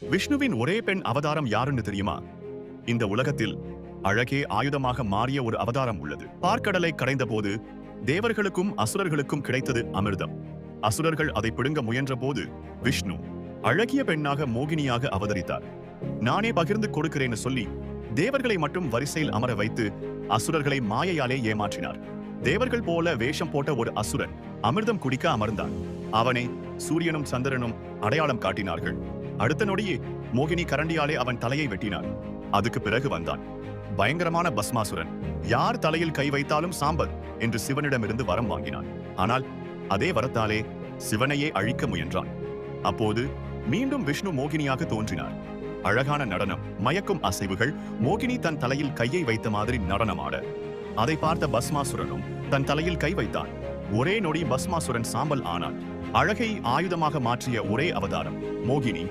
விஷ்ணுவின் ஒரே பெண் அவதாரம் யாருன்னு தெரியுமா? இந்த உலகத்தில் அழகே ஆயுதமாக மாறிய ஒரு அவதாரம் உள்ளது. பார்க்கடலை கடைந்த போது தேவர்களுக்கும் அசுரர்களுக்கும் கிடைத்தது அமிர்தம். அசுரர்கள் அதை பிடுங்க முயன்ற போது விஷ்ணு அழகிய பெண்ணாக மோகினியாக அவதரித்தார். நானே பகிர்ந்து கொடுக்கிறேன்னு சொல்லி தேவர்களை மட்டும் வரிசையில் அமர வைத்து அசுரர்களை மாயையாலே ஏமாற்றினார். தேவர்கள் போல வேஷம் போட்ட ஒரு அசுரன் அமிர்தம் குடிக்க அமர்ந்தான். அவனை சூரியனும் சந்திரனும் அடையாளம் காட்டினார்கள். அடுத்த நொடியே மோகினி கரண்டியாலே அவன் தலையை வெட்டினார். அதுக்கு பிறகு வந்தான் பயங்கரமான பஸ்மாசுரன். யார் தலையில் கை வைத்தாலும் சாம்பல் என்று சிவனிடமிருந்து வரம் வாங்கினான். ஆனால் அதே வரத்தாலே சிவனையே அழிக்க முயன்றான். அப்போது மீண்டும் விஷ்ணு மோகினியாக தோன்றினார். அழகான நடனம், மயக்கும் அசைவுகள், மோகினி தன் தலையில் கையை வைத்த மாதிரி நடனமாட அதை பார்த்த பஸ்மாசுரனும் தன் தலையில் கை வைத்தான். ஒரே நொடி பஸ்மாசுரன் சாம்பல் ஆனான். அழகை ஆயுதமாக மாற்றிய ஒரே அவதாரம் மோகினி